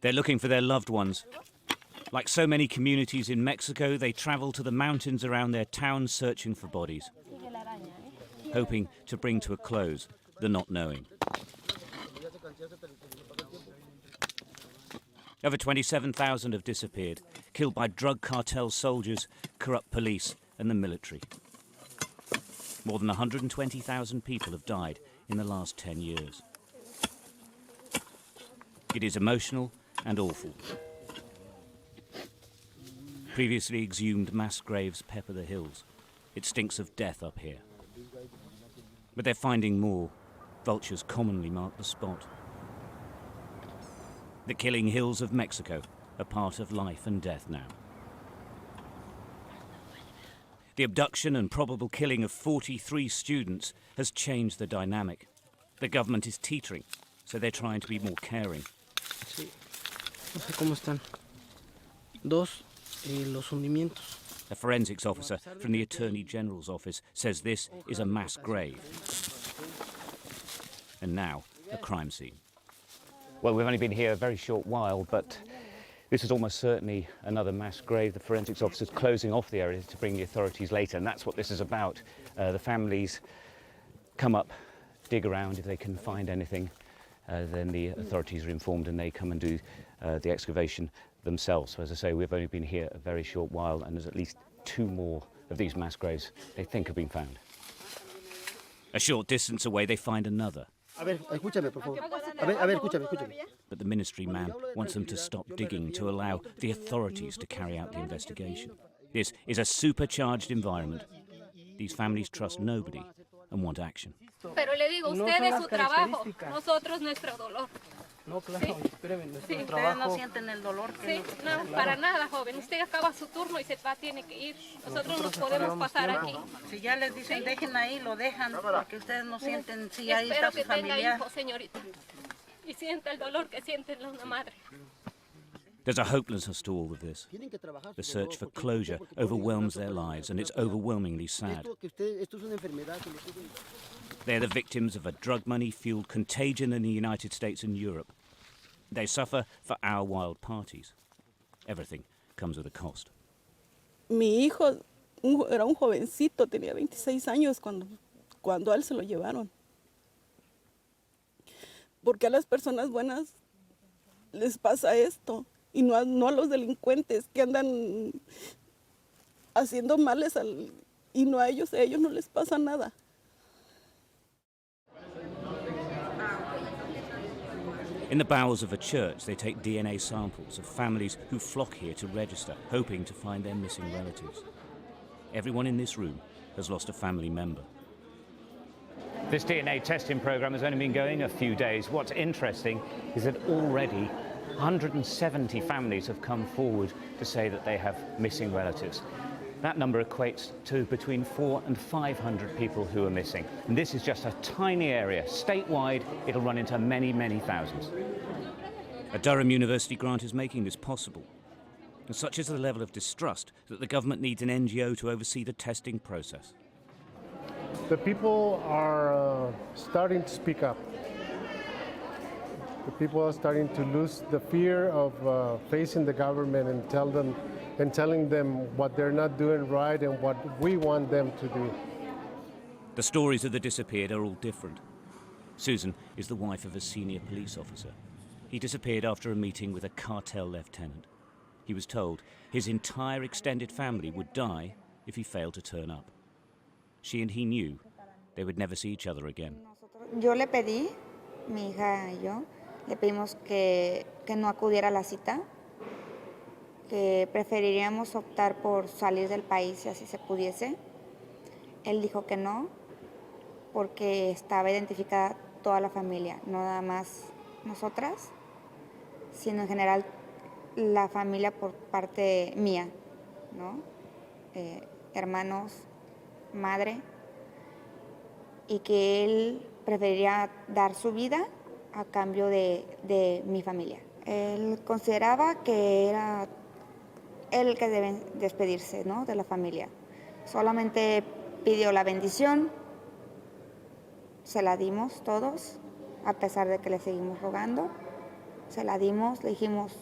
They're looking for their loved ones. Like so many communities in Mexico, they travel to the mountains around their town searching for bodies, hoping to bring to a close the not knowing. Over 27,000 have disappeared, killed by drug cartel soldiers, corrupt police and the military. More than 120,000 people have died in the last 10 years. It is emotional and awful. Previously exhumed mass graves pepper the hills. It stinks of death up here. But they're finding more. Vultures commonly mark the spot. The killing hills of Mexico are part of life and death now. The abduction and probable killing of 43 students has changed the dynamic. The government is teetering, so they're trying to be more caring. Sí. No sé cómo están. Dos, los hundimientos. A forensics officer from the Attorney General's office says this is a mass grave. And now, a crime scene. Well, we've only been here a very short while, but this is almost certainly another mass grave. The forensics officer's closing off the area to bring the authorities later, and that's what this is about. The families come up, dig around. If they can find anything, then the authorities are informed and they come and do the excavation themselves. So as I say, we've only been here a very short while, and there's at least 2 more of these mass graves they think have been found. A short distance away, they find another. But the ministry man wants them to stop digging to allow the authorities to carry out the investigation. This is a supercharged environment. These families trust nobody and want action. Pero le digo, ustedes su trabajo, nosotros nuestro dolor. No, claro, espérame, nuestro trabajo. Ustedes no sienten el dolor que no, para nada, joven. Usted acaba su turno y se va, tiene que ir. Nosotros no podemos pasar aquí. Si ya les dicen dejen ahí, lo dejan, porque ustedes no sienten si ahí espero está su que tenga familiar. hijos, señorita, y sienta el dolor que siente una madre. There's a hopelessness to all of this. The search for closure overwhelms their lives, and it's overwhelmingly sad. They're the victims of a drug money-fueled contagion in the United States and Europe. They suffer for our wild parties. Everything comes with a cost. Mi hijo era un jovencito, tenía 26 años cuando a él se lo llevaron. Porque a las personas buenas les pasa esto. Y no a los delincuentes que andan haciendo males y no a ellos no les pasa nada. In the bowels of a church, they take DNA samples of families who flock here to register, hoping to find their missing relatives. Everyone in this room has lost a family member. This DNA testing program has only been going a few days. What's interesting is that already 170 families have come forward to say that they have missing relatives. That number equates to between 400 and 500 people who are missing. And this is just a tiny area. Statewide, it'll run into many, many thousands. A Durham University grant is making this possible. And such is the level of distrust that the government needs an NGO to oversee the testing process. The people are starting to speak up. The people are starting to lose the fear of facing the government and telling them what they're not doing right and what we want them to do. The stories of the disappeared are all different. Susan is the wife of a senior police officer. He disappeared after a meeting with a cartel lieutenant. He was told his entire extended family would die if he failed to turn up. She and he knew they would never see each other again. Yo le pedí, mi hija y yo, le pedimos que no acudiera a la cita, que preferiríamos optar por salir del país si así se pudiese. Él dijo que no, porque estaba identificada toda la familia, no nada más nosotras, sino en general la familia por parte mía, ¿no? Hermanos, madre, y que él preferiría dar su vida a cambio de mi familia. Él consideraba que era él el que debe despedirse, ¿no?, de la familia. Solamente pidió la bendición, se la dimos todos, a pesar de que le seguimos rogando. Se la dimos, le dijimos,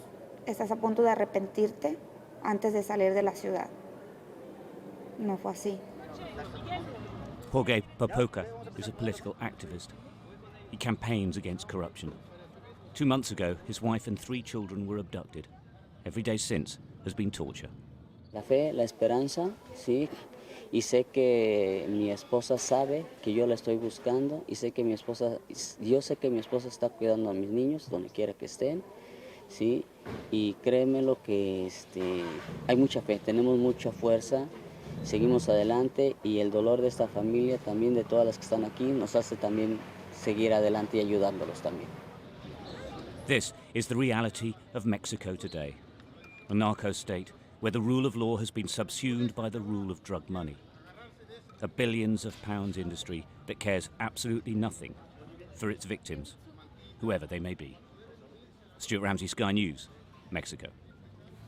estás a punto de arrepentirte antes de salir de la ciudad. No fue así. Jorge Popoca is a political activist. He campaigns against corruption. 2 months ago, his wife and 3 children were abducted. Every day since has been torture. La fe, la esperanza, sí. Y sé que mi esposa sabe que yo la estoy buscando y sé que yo sé que mi esposa está cuidando a mis niños donde quiera que estén, sí. Y créeme lo que hay mucha fe, tenemos mucha fuerza, seguimos adelante y el dolor de esta familia, también de todas las que están aquí, nos hace también seguir adelante y ayudándolos también. This is the reality of Mexico today. A narco state where the rule of law has been subsumed by the rule of drug money. A billions of pounds industry that cares absolutely nothing for its victims, whoever they may be. Stuart Ramsay, Sky News, Mexico.